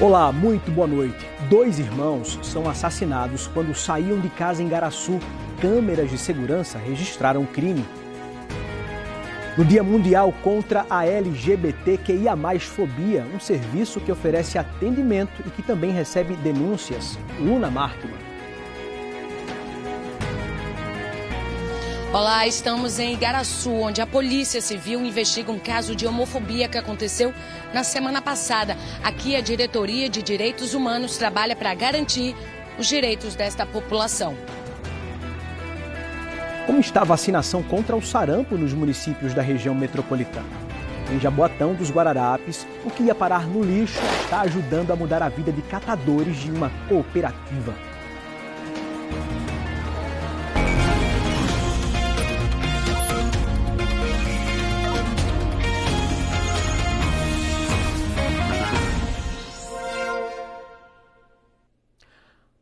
Olá, muito boa noite. 2 irmãos são assassinados quando saíam de casa em Garaçu. Câmeras de segurança registraram o crime. No Dia Mundial contra a LGBTQIA+fobia, um serviço que oferece atendimento e que também recebe denúncias. Luna Markman. Olá, estamos em Igaraçu, onde a Polícia Civil investiga um caso de homofobia que aconteceu na semana passada. Aqui a Diretoria de Direitos Humanos trabalha para garantir os direitos desta população. Como está a vacinação contra o sarampo nos municípios da região metropolitana? Em Jaboatão dos Guararapes, o que ia parar no lixo está ajudando a mudar a vida de catadores de uma cooperativa.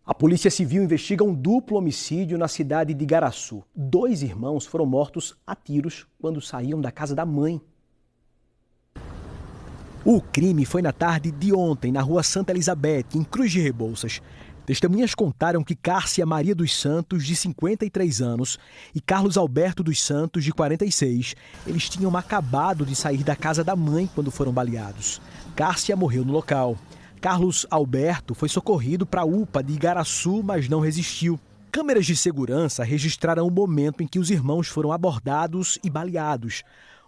A Polícia Civil investiga um duplo homicídio na cidade de Igaraçu. 2 irmãos foram mortos a tiros quando saíam da casa da mãe. O crime foi na tarde de ontem, na rua Santa Elizabeth, em Cruz de Rebouças. Testemunhas contaram que Cárcia Maria dos Santos, de 53 anos, e Carlos Alberto dos Santos, de 46, eles tinham acabado de sair da casa da mãe quando foram baleados. Cárcia morreu no local. Carlos Alberto foi socorrido para a UPA de Igaraçu, mas não resistiu. Câmeras de segurança registraram o momento em que os irmãos foram abordados e baleados.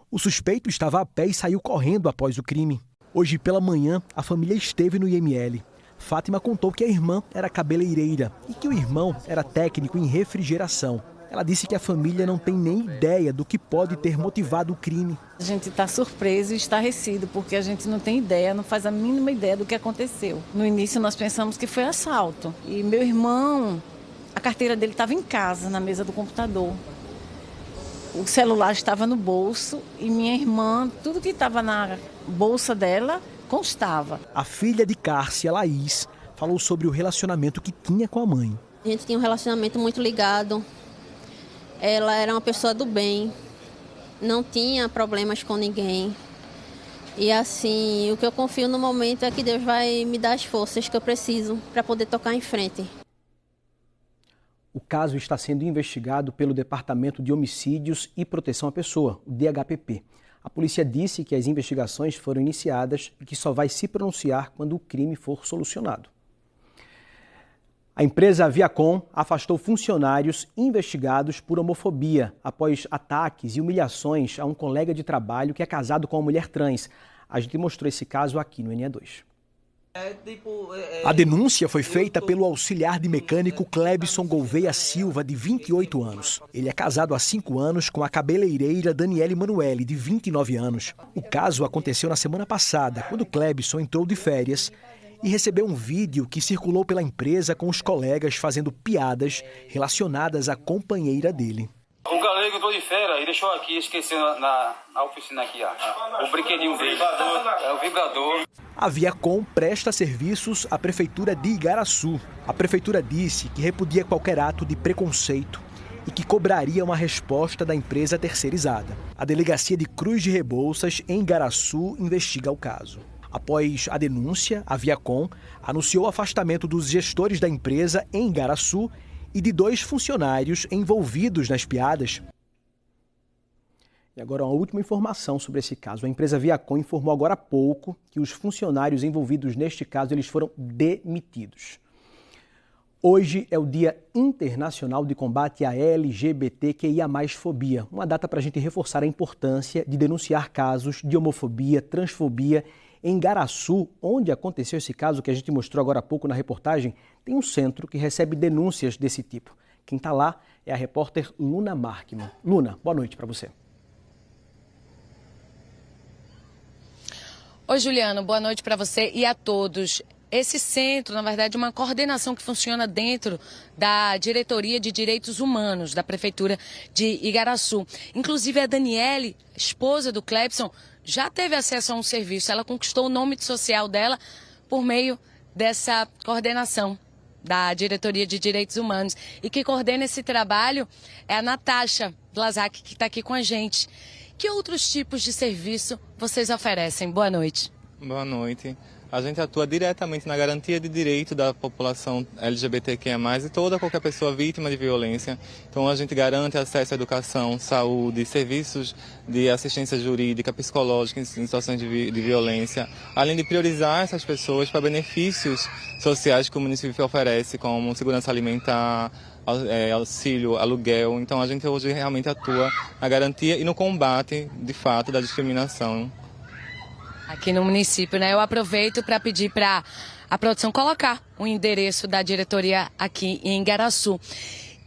O suspeito estava a pé e saiu correndo após o crime. Hoje pela manhã, a família esteve no IML. Fátima contou que a irmã era cabeleireira e que o irmão era técnico em refrigeração. Ela disse que a família não tem nem ideia do que pode ter motivado o crime. A gente está surpreso e estarrecido, porque a gente não tem ideia, não faz a mínima ideia do que aconteceu. No início nós pensamos que foi assalto. E meu irmão, a carteira dele estava em casa, na mesa do computador. O celular estava no bolso e minha irmã, tudo que estava na bolsa dela, constava. A filha de Cárcia, Laís, falou sobre o relacionamento que tinha com a mãe. A gente tinha um relacionamento muito ligado. Ela era uma pessoa do bem, não tinha problemas com ninguém. E assim, o que eu confio no momento é que Deus vai me dar as forças que eu preciso para poder tocar em frente. O caso está sendo investigado pelo Departamento de Homicídios e Proteção à Pessoa, o DHPP. A polícia disse que as investigações foram iniciadas e que só vai se pronunciar quando o crime for solucionado. A empresa Viacom afastou funcionários investigados por homofobia após ataques e humilhações a um colega de trabalho que é casado com uma mulher trans. A gente mostrou esse caso aqui no NE2. A denúncia foi feita pelo auxiliar de mecânico Clebson Gouveia Silva, de 28 anos. Ele é casado há 5 anos com a cabeleireira Daniele Manuele, de 29 anos. O caso aconteceu na semana passada, quando Clebson entrou de férias e recebeu um vídeo que circulou pela empresa com os colegas fazendo piadas relacionadas à companheira dele. O galego entrou de férias e deixou aqui, esqueceu na oficina aqui, ó, o brinquedinho dele, é o vibrador. A Viacom presta serviços à Prefeitura de Igaraçu. A Prefeitura disse que repudia qualquer ato de preconceito e que cobraria uma resposta da empresa terceirizada. A Delegacia de Cruz de Rebouças, em Igaraçu, investiga o caso. Após a denúncia, a Viacom anunciou o afastamento dos gestores da empresa em Igaraçu e de 2 funcionários envolvidos nas piadas. E agora uma última informação sobre esse caso. A empresa Viacom informou agora há pouco que os funcionários envolvidos neste caso eles foram demitidos. Hoje é o Dia Internacional de Combate à LGBTQIA+fobia, uma data para a gente reforçar a importância de denunciar casos de homofobia, transfobia. Em Igaraçu, onde aconteceu esse caso que a gente mostrou agora há pouco na reportagem, tem um centro que recebe denúncias desse tipo. Quem está lá é a repórter Luna Markman. Luna, boa noite para você. Oi, Juliano, boa noite para você e a todos. Esse centro, na verdade, é uma coordenação que funciona dentro da Diretoria de Direitos Humanos da Prefeitura de Igaraçu. Inclusive, a Daniele, esposa do Clebson, já teve acesso a um serviço. Ela conquistou o nome social dela por meio dessa coordenação da Diretoria de Direitos Humanos. E que coordena esse trabalho é a Natasha Blazac, que está aqui com a gente. Que outros tipos de serviço vocês oferecem? Boa noite. Boa noite. a gente atua diretamente na garantia de direito da população LGBTQIA+, e qualquer pessoa vítima de violência. Então a gente garante acesso à educação, saúde, serviços de assistência jurídica, psicológica em situações de violência, além de priorizar essas pessoas para benefícios sociais que o município oferece, como segurança alimentar, auxílio, aluguel. Então a gente hoje realmente atua na garantia e no combate, de fato, da discriminação. Aqui no município, né? Eu aproveito para pedir para a produção colocar o endereço da diretoria aqui em Igaraçu.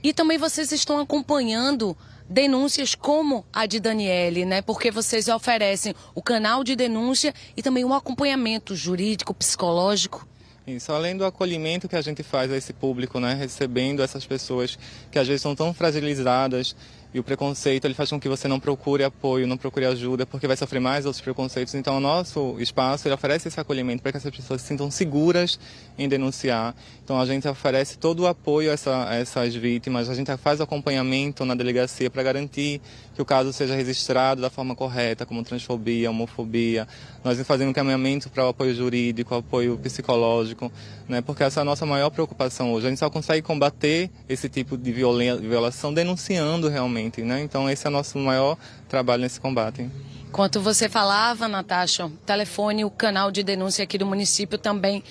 E também vocês estão acompanhando denúncias como a de Daniele, né? Porque vocês oferecem o canal de denúncia e também um acompanhamento jurídico, psicológico. Isso, além do acolhimento que a gente faz a esse público, né? Recebendo essas pessoas que às vezes são tão fragilizadas. E o preconceito, ele faz com que você não procure apoio, não procure ajuda, porque vai sofrer mais outros preconceitos. Então, o nosso espaço, ele oferece esse acolhimento para que essas pessoas se sintam seguras em denunciar. Então, a gente oferece todo o apoio a essas vítimas, a gente faz acompanhamento na delegacia para garantir que o caso seja registrado da forma correta, como transfobia, homofobia. Nós fazemos encaminhamento para o apoio jurídico, apoio psicológico, né? Porque essa é a nossa maior preocupação hoje. A gente só consegue combater esse tipo de violação denunciando realmente. Né? Então esse é o nosso maior trabalho nesse combate. Enquanto você falava, Natasha, o telefone, o canal de denúncia aqui do município também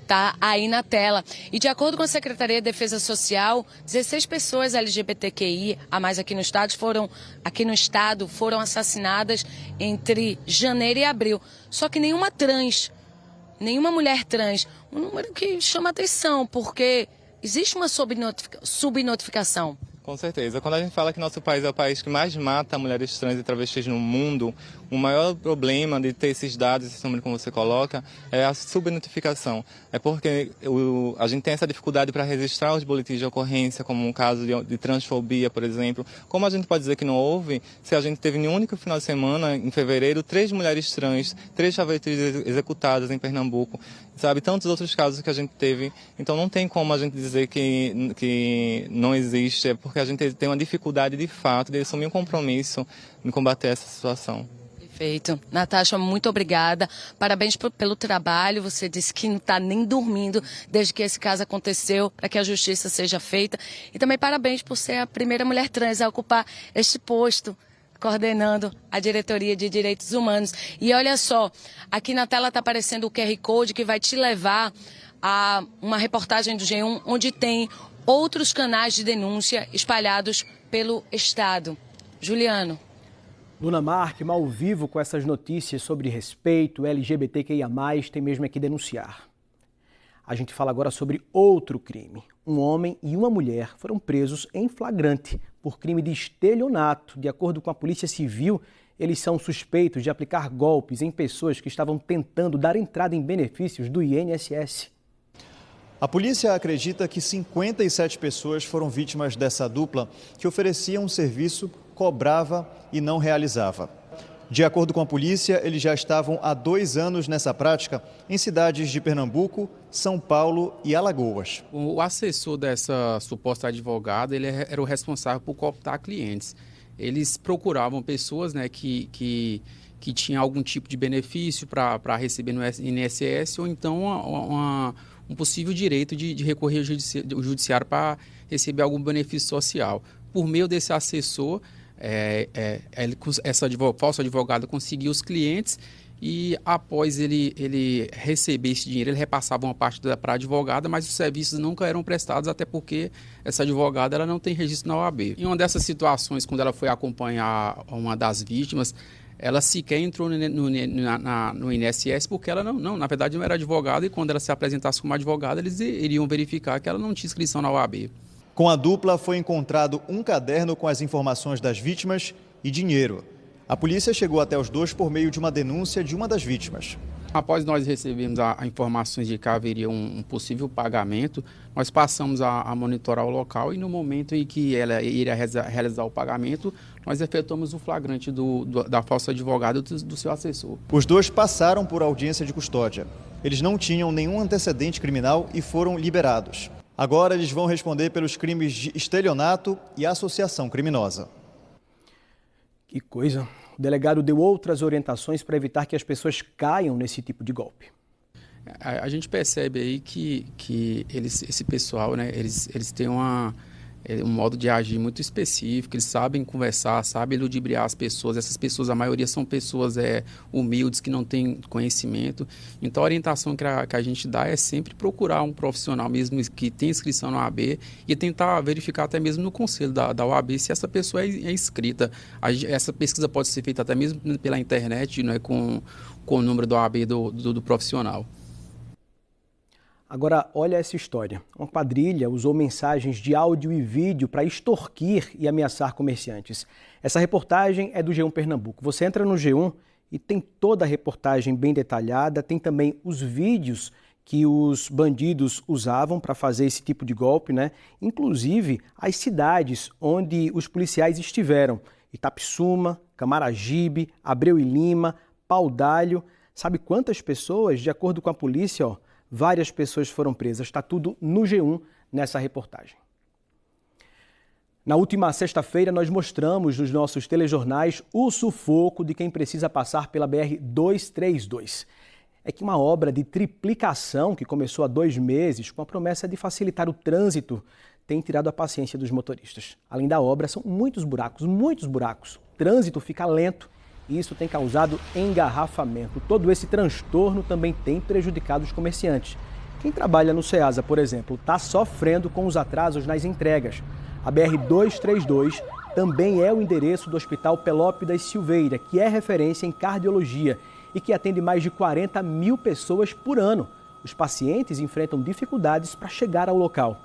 está aí na tela. E de acordo com a Secretaria de Defesa Social, 16 pessoas LGBTQI a mais aqui no estado foram assassinadas entre janeiro e abril. Só que nenhuma nenhuma mulher trans. Um número que chama atenção, porque existe uma subnotificação. Com certeza. Quando a gente fala que nosso país é o país que mais mata mulheres trans e travestis no mundo, o maior problema de ter esses dados, esse número como você coloca, é a subnotificação. É porque a gente tem essa dificuldade para registrar os boletins de ocorrência, como um caso de transfobia, por exemplo. Como a gente pode dizer que não houve, se a gente teve em um único final de semana, em fevereiro, 3 mulheres trans, 3 travestis executadas em Pernambuco, sabe? Tantos outros casos que a gente teve. Então não tem como a gente dizer que não existe, é porque a gente tem uma dificuldade de fato de assumir um compromisso em combater essa situação. Perfeito. Natasha, muito obrigada. Parabéns pelo trabalho. Você disse que não está nem dormindo desde que esse caso aconteceu, para que a justiça seja feita. E também parabéns por ser a primeira mulher trans a ocupar este posto, coordenando a Diretoria de Direitos Humanos. E olha só, aqui na tela está aparecendo o QR Code que vai te levar a uma reportagem do G1, onde tem outros canais de denúncia espalhados pelo Estado. Juliano. Luna Marque, ao vivo com essas notícias sobre respeito, LGBTQIA+, tem mesmo que denunciar. A gente fala agora sobre outro crime. Um homem e uma mulher foram presos em flagrante por crime de estelionato. De acordo com a Polícia Civil, eles são suspeitos de aplicar golpes em pessoas que estavam tentando dar entrada em benefícios do INSS. A polícia acredita que 57 pessoas foram vítimas dessa dupla que oferecia um serviço, cobrava e não realizava. De acordo com a polícia, eles já estavam há 2 anos nessa prática em cidades de Pernambuco, São Paulo e Alagoas. O assessor dessa suposta advogada, ele era o responsável por cooptar clientes. Eles procuravam pessoas, né, que tinham algum tipo de benefício para receber no INSS ou então um possível direito de recorrer ao judiciário para receber algum benefício social. Por meio desse assessor, essa falsa advogada conseguiu os clientes e após ele receber esse dinheiro, ele repassava uma parte para a advogada, mas os serviços nunca eram prestados, até porque essa advogada ela não tem registro na OAB. Em uma dessas situações, quando ela foi acompanhar uma das vítimas, ela sequer entrou no INSS porque ela na verdade não era advogada, e quando ela se apresentasse como advogada, eles iriam verificar que ela não tinha inscrição na OAB. Com a dupla foi encontrado um caderno com as informações das vítimas e dinheiro. A polícia chegou até os dois por meio de uma denúncia de uma das vítimas. Após nós recebermos a informações de que haveria um possível pagamento, nós passamos a monitorar o local e no momento em que ela iria realizar o pagamento, nós efetuamos o flagrante da falsa advogada do seu assessor. Os dois passaram por audiência de custódia. Eles não tinham nenhum antecedente criminal e foram liberados. Agora eles vão responder pelos crimes de estelionato e associação criminosa. Que coisa. O delegado deu outras orientações para evitar que as pessoas caiam nesse tipo de golpe. A gente percebe aí que esse pessoal, né, eles têm um modo de agir muito específico, eles sabem conversar, sabem ludibriar as pessoas. Essas pessoas, a maioria são pessoas humildes, que não têm conhecimento. Então a orientação que a gente dá é sempre procurar um profissional mesmo que tem inscrição na OAB e tentar verificar até mesmo no conselho da OAB se essa pessoa é inscrita. Essa pesquisa pode ser feita até mesmo pela internet, né, com o número da OAB do profissional. Agora, olha essa história. Uma quadrilha usou mensagens de áudio e vídeo para extorquir e ameaçar comerciantes. Essa reportagem é do G1 Pernambuco. Você entra no G1 e tem toda a reportagem bem detalhada, tem também os vídeos que os bandidos usavam para fazer esse tipo de golpe, né? Inclusive as cidades onde os policiais estiveram. Itapissuma, Camaragibe, Abreu e Lima, Paudalho. Sabe quantas pessoas? De acordo com a polícia, várias pessoas foram presas. Está tudo no G1 nessa reportagem. Na última sexta-feira, nós mostramos nos nossos telejornais o sufoco de quem precisa passar pela BR-232. É que uma obra de triplicação que começou há 2 meses, com a promessa de facilitar o trânsito, tem tirado a paciência dos motoristas. Além da obra, são muitos buracos. O trânsito fica lento. E isso tem causado engarrafamento. Todo esse transtorno também tem prejudicado os comerciantes. Quem trabalha no Ceasa, por exemplo, está sofrendo com os atrasos nas entregas. A BR-232 também é o endereço do Hospital Pelópidas Silveira, que é referência em cardiologia e que atende mais de 40 mil pessoas por ano. Os pacientes enfrentam dificuldades para chegar ao local.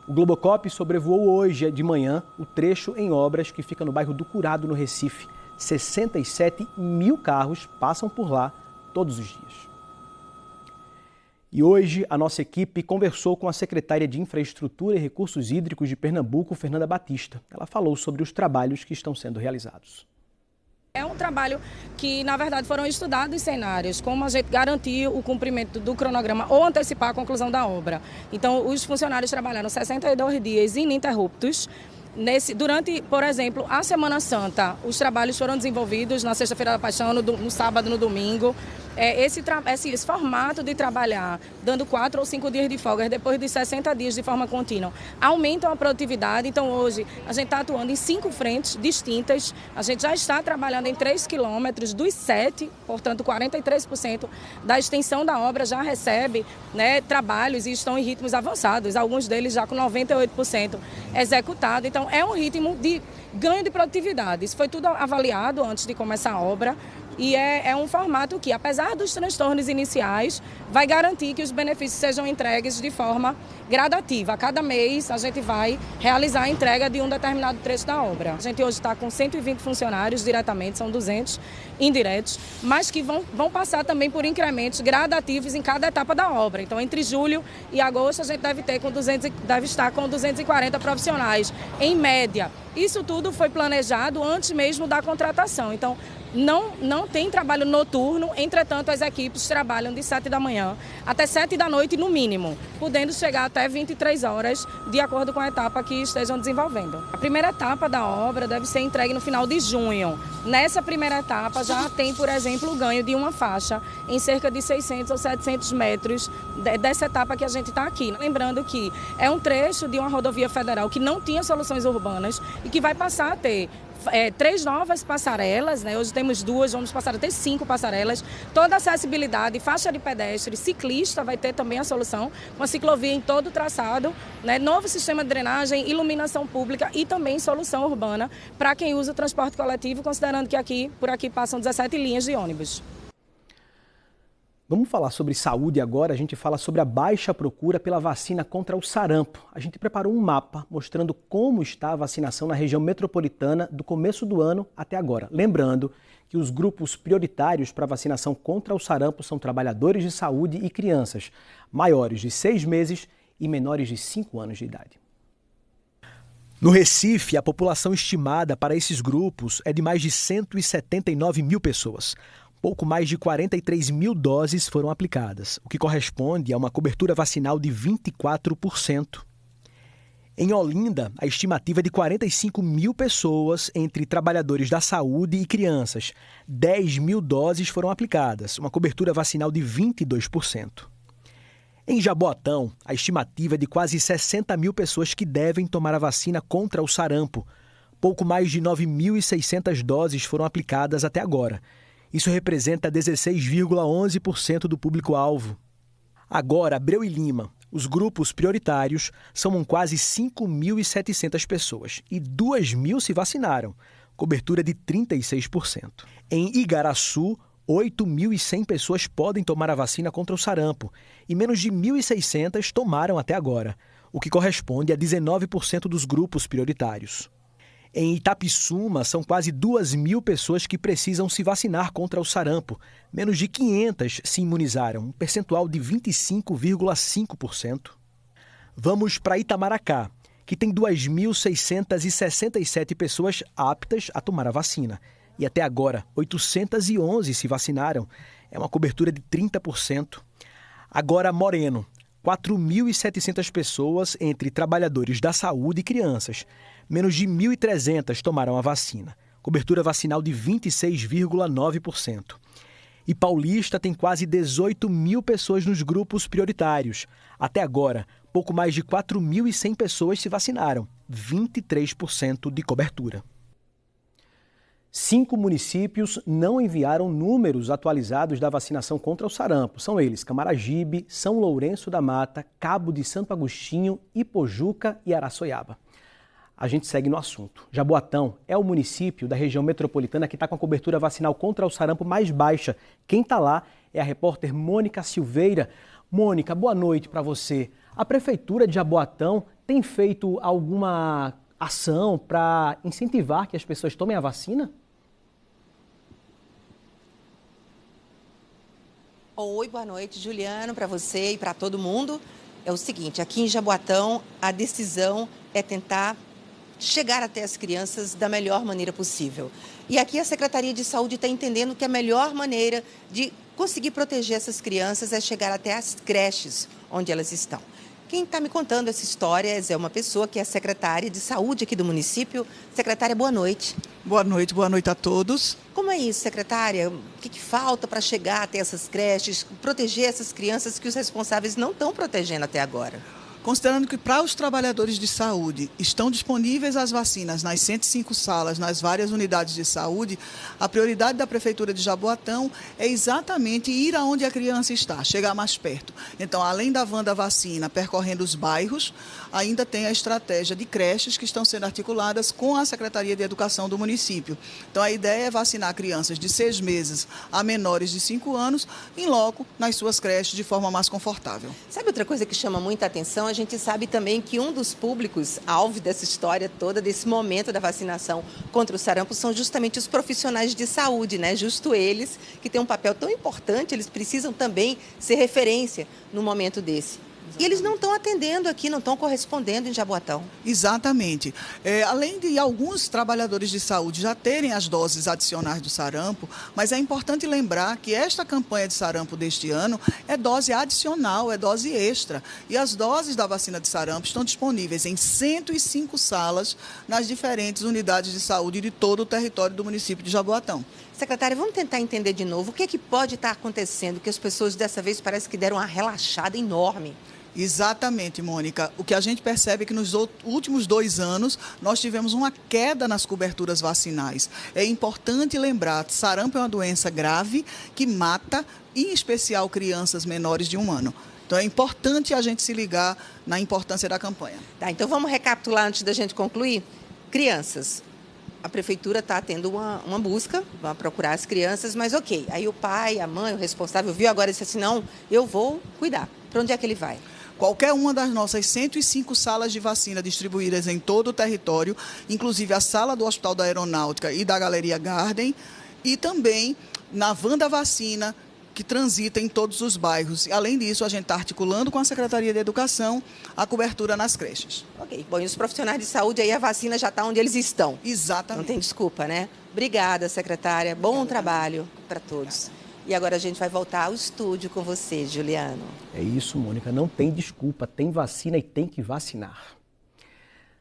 O Globocop sobrevoou hoje de manhã o trecho em obras que fica no bairro do Curado, no Recife. 67 mil carros passam por lá todos os dias. E hoje a nossa equipe conversou com a secretária de Infraestrutura e Recursos Hídricos de Pernambuco, Fernanda Batista. Ela falou sobre os trabalhos que estão sendo realizados. É um trabalho que, na verdade, foram estudados cenários, como a gente garantir o cumprimento do cronograma ou antecipar a conclusão da obra. Então, os funcionários trabalharam 62 dias ininterruptos. Durante, por exemplo, a Semana Santa, os trabalhos foram desenvolvidos na Sexta-feira da Paixão, no sábado, no domingo. Esse formato de trabalhar, dando 4 ou 5 dias de folga, depois de 60 dias de forma contínua, aumentam a produtividade. Então, hoje, a gente está atuando em 5 frentes distintas. A gente já está trabalhando em 3 quilômetros dos 7, portanto, 43% da extensão da obra já recebe, né, trabalhos e estão em ritmos avançados, alguns deles já com 98% executado. Então, é um ritmo de ganho de produtividade. Isso foi tudo avaliado antes de começar a obra. E é um formato que, apesar dos transtornos iniciais, vai garantir que os benefícios sejam entregues de forma gradativa. A cada mês a gente vai realizar a entrega de um determinado trecho da obra. A gente hoje está com 120 funcionários diretamente, são 200 indiretos, mas que vão passar também por incrementos gradativos em cada etapa da obra. Então, entre julho e agosto, a gente deve estar com 240 profissionais, em média. Isso tudo foi planejado antes mesmo da contratação. Então, não tem trabalho noturno, entretanto as equipes trabalham de 7 da manhã até 7 da noite no mínimo, podendo chegar até 23 horas de acordo com a etapa que estejam desenvolvendo. A primeira etapa da obra deve ser entregue no final de junho. Nessa primeira etapa já tem, por exemplo, o ganho de uma faixa em cerca de 600 ou 700 metros dessa etapa que a gente está aqui. Lembrando que é um trecho de uma rodovia federal que não tinha soluções urbanas e que vai passar a ter 3 novas passarelas, né? Hoje temos 2, vamos passar a ter 5 passarelas. Toda a acessibilidade, faixa de pedestre, ciclista vai ter também a solução, uma ciclovia em todo o traçado, né? Novo sistema de drenagem, iluminação pública e também solução urbana para quem usa o transporte coletivo, considerando que por aqui passam 17 linhas de ônibus. Vamos falar sobre saúde agora. A gente fala sobre a baixa procura pela vacina contra o sarampo. A gente preparou um mapa mostrando como está a vacinação na região metropolitana do começo do ano até agora. Lembrando que os grupos prioritários para vacinação contra o sarampo são trabalhadores de saúde e crianças maiores de 6 meses e menores de 5 anos de idade. No Recife, a população estimada para esses grupos é de mais de 179 mil pessoas. Pouco mais de 43 mil doses foram aplicadas, o que corresponde a uma cobertura vacinal de 24%. Em Olinda, a estimativa é de 45 mil pessoas entre trabalhadores da saúde e crianças. 10 mil doses foram aplicadas, uma cobertura vacinal de 22%. Em Jaboatão, a estimativa é de quase 60 mil pessoas que devem tomar a vacina contra o sarampo. Pouco mais de 9.600 doses foram aplicadas até agora. Isso representa 16,11% do público-alvo. Agora, Abreu e Lima, os grupos prioritários, somam quase 5.700 pessoas e 2.000 se vacinaram, cobertura de 36%. Em Igaraçu, 8.100 pessoas podem tomar a vacina contra o sarampo e menos de 1.600 tomaram até agora, o que corresponde a 19% dos grupos prioritários. Em Itapissuma, são quase 2.000 pessoas que precisam se vacinar contra o sarampo. Menos de 500 se imunizaram, um percentual de 25,5%. Vamos para Itamaracá, que tem 2.667 pessoas aptas a tomar a vacina. E até agora, 811 se vacinaram. É uma cobertura de 30%. Agora, Moreno, 4.700 pessoas entre trabalhadores da saúde e crianças. Menos de 1.300 tomaram a vacina. Cobertura vacinal de 26,9%. E Paulista tem quase 18 mil pessoas nos grupos prioritários. Até agora, pouco mais de 4.100 pessoas se vacinaram. 23% de cobertura. 5 municípios não enviaram números atualizados da vacinação contra o sarampo. São eles Camaragibe, São Lourenço da Mata, Cabo de Santo Agostinho, Ipojuca e Araçoiaba. A gente segue no assunto. Jaboatão é o município da região metropolitana que está com a cobertura vacinal contra o sarampo mais baixa. Quem está lá é a repórter Mônica Silveira. Mônica, boa noite para você. A Prefeitura de Jaboatão tem feito alguma ação para incentivar que as pessoas tomem a vacina? Oi, boa noite, Juliano, para você e para todo mundo. É o seguinte, aqui em Jaboatão, a decisão é tentar chegar até as crianças da melhor maneira possível. E aqui a Secretaria de Saúde está entendendo que a melhor maneira de conseguir proteger essas crianças é chegar até as creches onde elas estão. Quem está me contando essa história é uma pessoa que é secretária de saúde aqui do município. Secretária, boa noite. Boa noite a todos. Como é isso, secretária? O que falta para chegar até essas creches, proteger essas crianças que os responsáveis não estão protegendo até agora? Considerando que para os trabalhadores de saúde estão disponíveis as vacinas nas 105 salas, nas várias unidades de saúde, a prioridade da Prefeitura de Jaboatão é exatamente ir aonde a criança está, chegar mais perto. Então, além da van da vacina percorrendo os bairros, ainda tem a estratégia de creches que estão sendo articuladas com a Secretaria de Educação do município. Então, a ideia é vacinar crianças de 6 meses a menores de 5 anos, em loco, nas suas creches, de forma mais confortável. Sabe outra coisa que chama muita atenção? A gente sabe também que um dos públicos alvo dessa história toda, desse momento da vacinação contra o sarampo, são justamente os profissionais de saúde, né? Justo eles, que têm um papel tão importante, eles precisam também ser referência no momento desse. E eles não estão atendendo aqui, não estão correspondendo em Jaboatão. Exatamente. Além de alguns trabalhadores de saúde já terem as doses adicionais do sarampo, mas é importante lembrar que esta campanha de sarampo deste ano é dose adicional, é dose extra. E as doses da vacina de sarampo estão disponíveis em 105 salas nas diferentes unidades de saúde de todo o território do município de Jaboatão. Secretária, vamos tentar entender de novo o que pode estar acontecendo, que as pessoas dessa vez parece que deram uma relaxada enorme. Exatamente, Mônica. O que a gente percebe é que nos últimos 2 anos nós tivemos uma queda nas coberturas vacinais. É importante lembrar que sarampo é uma doença grave que mata, em especial crianças menores de 1 ano. Então é importante a gente se ligar na importância da campanha. Tá, então vamos recapitular antes da gente concluir? Crianças. A Prefeitura está tendo uma busca, vai procurar as crianças, mas ok. Aí o pai, a mãe, o responsável viu agora e disse assim, não, eu vou cuidar. Para onde é que ele vai? Qualquer uma das nossas 105 salas de vacina distribuídas em todo o território, inclusive a sala do Hospital da Aeronáutica e da Galeria Garden, e também na van da vacina, que transita em todos os bairros. Além disso, a gente está articulando com a Secretaria de Educação a cobertura nas creches. Ok, bom, e os profissionais de saúde, aí a vacina já está onde eles estão. Exatamente. Não tem desculpa, né? Obrigada, secretária. Bom trabalho para todos. E agora a gente vai voltar ao estúdio com você, Juliano. É isso, Mônica. Não tem desculpa. Tem vacina e tem que vacinar.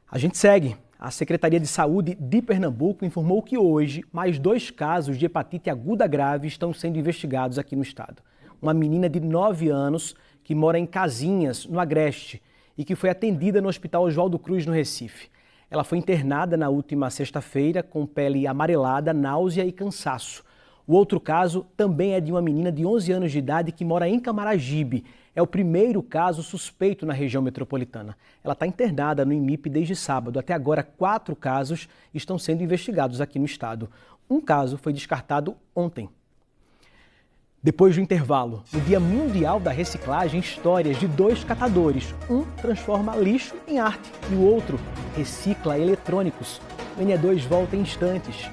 A gente segue. A Secretaria de Saúde de Pernambuco informou que hoje mais 2 casos de hepatite aguda grave estão sendo investigados aqui no estado. Uma menina de 9 anos que mora em Casinhas, no Agreste, e que foi atendida no Hospital Oswaldo Cruz, no Recife. Ela foi internada na última sexta-feira com pele amarelada, náusea e cansaço. O outro caso também é de uma menina de 11 anos de idade que mora em Camaragibe. É o primeiro caso suspeito na região metropolitana. Ela está internada no IMIP desde sábado. Até agora, 4 casos estão sendo investigados aqui no estado. Um caso foi descartado ontem. Depois do intervalo, no Dia Mundial da Reciclagem, histórias de 2 catadores. Um transforma lixo em arte e o outro recicla eletrônicos. O NE2 volta em instantes.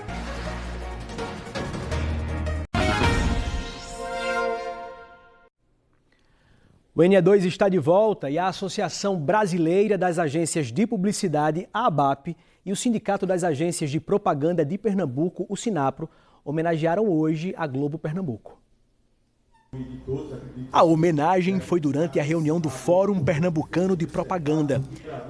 O NE2 está de volta e a Associação Brasileira das Agências de Publicidade, a ABAP, e o Sindicato das Agências de Propaganda de Pernambuco, o SINAPRO, homenagearam hoje a Globo Pernambuco. A homenagem foi durante a reunião do Fórum Pernambucano de Propaganda.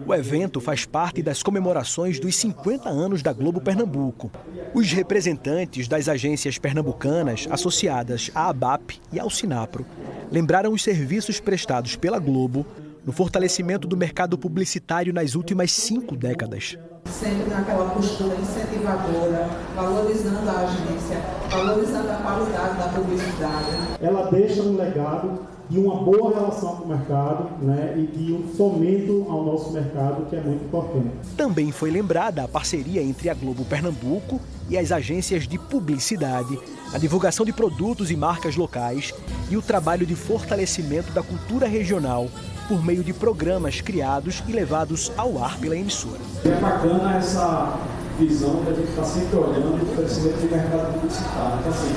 O evento faz parte das comemorações dos 50 anos da Globo Pernambuco. Os representantes das agências pernambucanas associadas à ABAP e ao SINAPRO lembraram os serviços prestados pela Globo no fortalecimento do mercado publicitário nas últimas 5 décadas. Sempre naquela postura incentivadora, valorizando a agência, valorizando a qualidade da publicidade. Ela deixa um legado de uma boa relação com o mercado, né, e de um fomento ao nosso mercado, que é muito importante. Também foi lembrada a parceria entre a Globo Pernambuco e as agências de publicidade, a divulgação de produtos e marcas locais e o trabalho de fortalecimento da cultura regional por meio de programas criados e levados ao ar pela emissora. É bacana essa visão que a gente está sempre olhando e crescimento do mercado publicitário. Então, assim,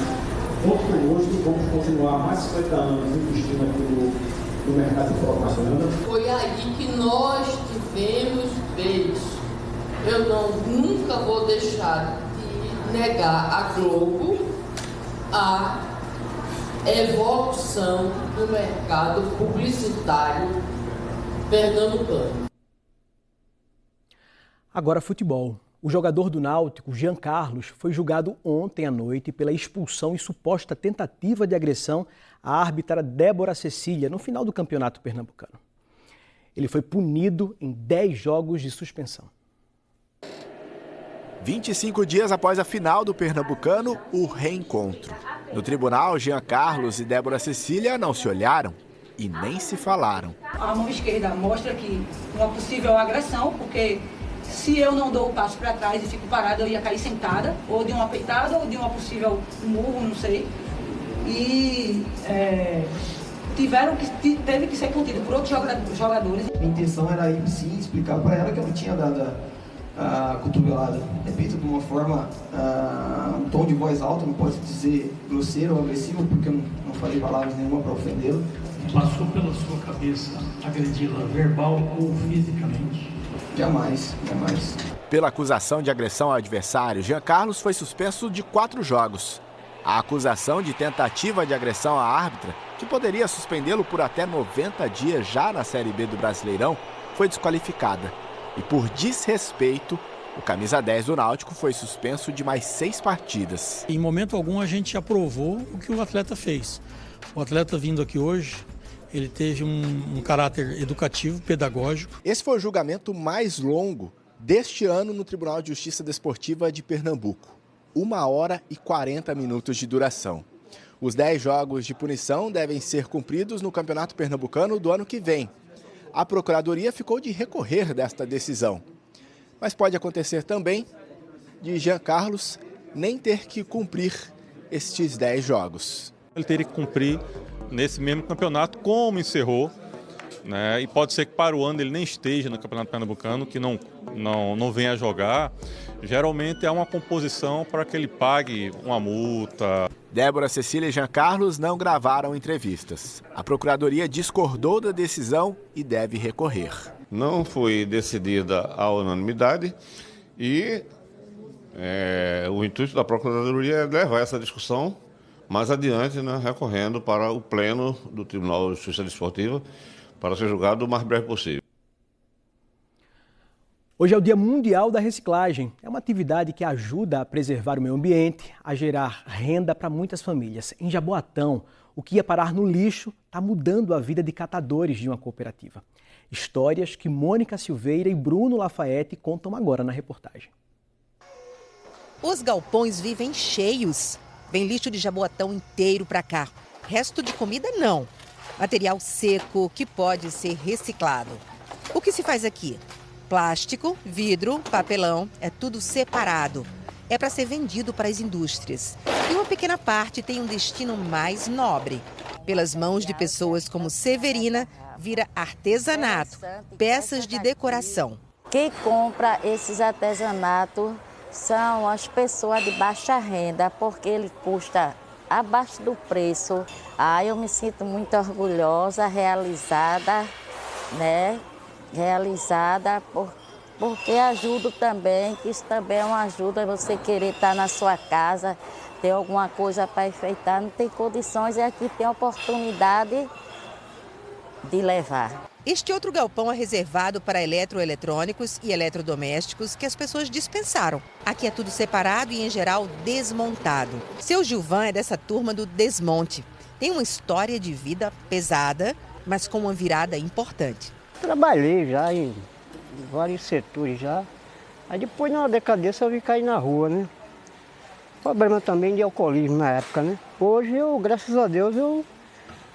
vamos conosco, vamos continuar mais 50 anos investindo aqui no mercado de propaganda. Foi aí que nós tivemos vez. Eu nunca vou deixar de negar a Globo a evolução do mercado publicitário pernambucano. Agora futebol. O jogador do Náutico, Jean Carlos, foi julgado ontem à noite pela expulsão e suposta tentativa de agressão à árbitra Débora Cecília no final do campeonato pernambucano. Ele foi punido em 10 jogos de suspensão. 25 dias após a final do Pernambucano, o reencontro. No tribunal, Jean Carlos e Débora Cecília não se olharam e nem se falaram. A mão esquerda mostra que uma possível agressão, porque se eu não dou o passo para trás e fico parada, eu ia cair sentada, ou de uma peitada, ou de uma possível murro, não sei. E teve que ser contido por outros jogadores. A intenção era ir sim explicar para ela que eu não tinha dado a cotovelada. Repito, de uma forma, um tom de voz alto, não posso dizer grosseiro ou agressivo, porque eu não falei palavras nenhuma para ofendê-la. Passou pela sua cabeça agredi-la verbal ou fisicamente? Jamais, jamais. Pela acusação de agressão ao adversário, Jean Carlos foi suspenso de 4 jogos. A acusação de tentativa de agressão à árbitra, que poderia suspendê-lo por até 90 dias já na Série B do Brasileirão, foi desqualificada. E por desrespeito, o camisa 10 do Náutico foi suspenso de mais 6 partidas. Em momento algum a gente aprovou o que o atleta fez. O atleta vindo aqui hoje, ele teve um caráter educativo, pedagógico. Esse foi o julgamento mais longo deste ano no Tribunal de Justiça Desportiva de Pernambuco. 1 hora e 40 minutos de duração. Os 10 jogos de punição devem ser cumpridos no Campeonato Pernambucano do ano que vem. A Procuradoria ficou de recorrer desta decisão. Mas pode acontecer também de Jean Carlos nem ter que cumprir estes 10 jogos. Ele teria que cumprir nesse mesmo campeonato, como encerrou, né? E pode ser que para o ano ele nem esteja no Campeonato Pernambucano, que não venha a jogar. Geralmente é uma composição para que ele pague uma multa. Débora Cecília e Jean Carlos não gravaram entrevistas. A Procuradoria discordou da decisão e deve recorrer. Não foi decidida a unanimidade e o intuito da Procuradoria é levar essa discussão mais adiante, né, recorrendo para o pleno do Tribunal de Justiça Desportiva para ser julgado o mais breve possível. Hoje é o Dia Mundial da Reciclagem. É uma atividade que ajuda a preservar o meio ambiente, a gerar renda para muitas famílias. Em Jaboatão, o que ia parar no lixo está mudando a vida de catadores de uma cooperativa. Histórias que Mônica Silveira e Bruno Lafayette contam agora na reportagem. Os galpões vivem cheios. Vem lixo de Jaboatão inteiro para cá. Resto de comida não. Material seco que pode ser reciclado. O que se faz aqui? Plástico, vidro, papelão, é tudo separado. É para ser vendido para as indústrias. E uma pequena parte tem um destino mais nobre. Pelas mãos de pessoas como Severina, vira artesanato, peças de decoração. Quem compra esses artesanatos são as pessoas de baixa renda, porque ele custa abaixo do preço. Eu me sinto muito orgulhosa, realizada, né? Porque ajudo também, que isso também é uma ajuda, você querer estar na sua casa, ter alguma coisa para enfeitar, não tem condições, e aqui tem a oportunidade de levar. Este outro galpão é reservado para eletroeletrônicos e eletrodomésticos que as pessoas dispensaram. Aqui é tudo separado e, em geral, desmontado. Seu Gilvan é dessa turma do desmonte. Tem uma história de vida pesada, mas com uma virada importante. Trabalhei já em vários setores já. Aí depois, na decadência, eu vim cair na rua, né? Problema também de alcoolismo na época, né? Hoje, graças a Deus, eu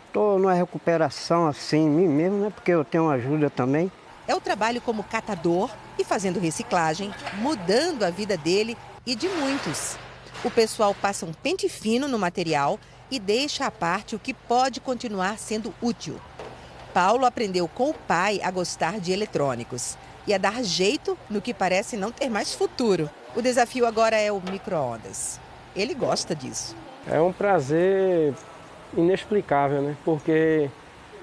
estou numa recuperação assim, em mim mesmo, né? Porque eu tenho ajuda também. É o trabalho como catador e fazendo reciclagem, mudando a vida dele e de muitos. O pessoal passa um pente fino no material e deixa à parte o que pode continuar sendo útil. Paulo aprendeu com o pai a gostar de eletrônicos e a dar jeito no que parece não ter mais futuro. O desafio agora é o micro-ondas. Ele gosta disso. É um prazer inexplicável, né? Porque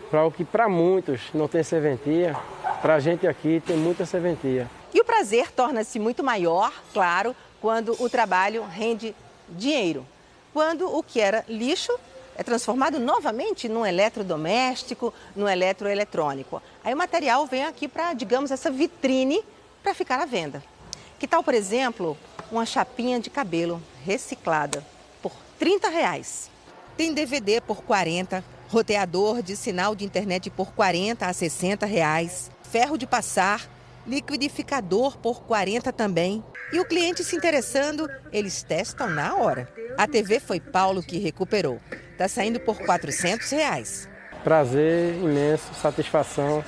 para o que para muitos não tem serventia, para a gente aqui tem muita serventia. E o prazer torna-se muito maior, claro, quando o trabalho rende dinheiro. Quando o que era lixo é transformado novamente num eletrodoméstico, num eletroeletrônico. Aí o material vem aqui para, digamos, essa vitrine para ficar à venda. Que tal, por exemplo, uma chapinha de cabelo reciclada por R$30? Tem DVD por R$40, roteador de sinal de internet por R$40 a R$60, ferro de passar, liquidificador por R$40 também. E o cliente se interessando, eles testam na hora. A TV foi Paulo que recuperou. Está saindo por R$400. Prazer imenso, satisfação.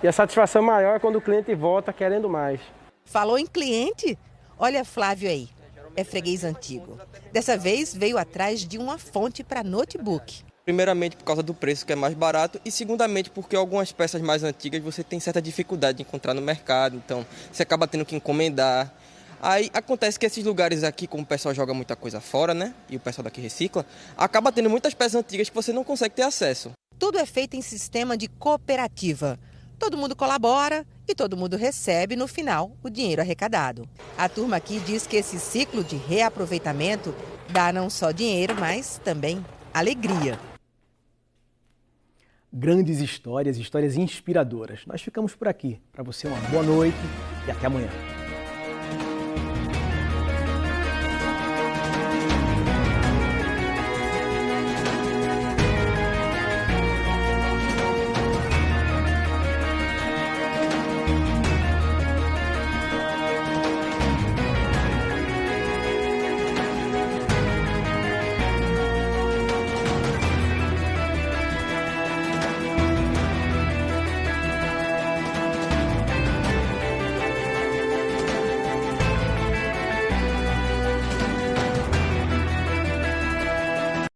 E a satisfação maior é quando o cliente volta querendo mais. Falou em cliente? Olha Flávio aí, é freguês antigo. Dessa vez veio atrás de uma fonte para notebook. Primeiramente por causa do preço, que é mais barato, e segundamente porque algumas peças mais antigas você tem certa dificuldade de encontrar no mercado, então você acaba tendo que encomendar. Aí acontece que esses lugares aqui, como o pessoal joga muita coisa fora, né, e o pessoal daqui recicla, acaba tendo muitas peças antigas que você não consegue ter acesso. Tudo é feito em sistema de cooperativa. Todo mundo colabora e todo mundo recebe, no final, o dinheiro arrecadado. A turma aqui diz que esse ciclo de reaproveitamento dá não só dinheiro, mas também alegria. Grandes histórias, histórias inspiradoras. Nós ficamos por aqui. Para você, uma boa noite e até amanhã.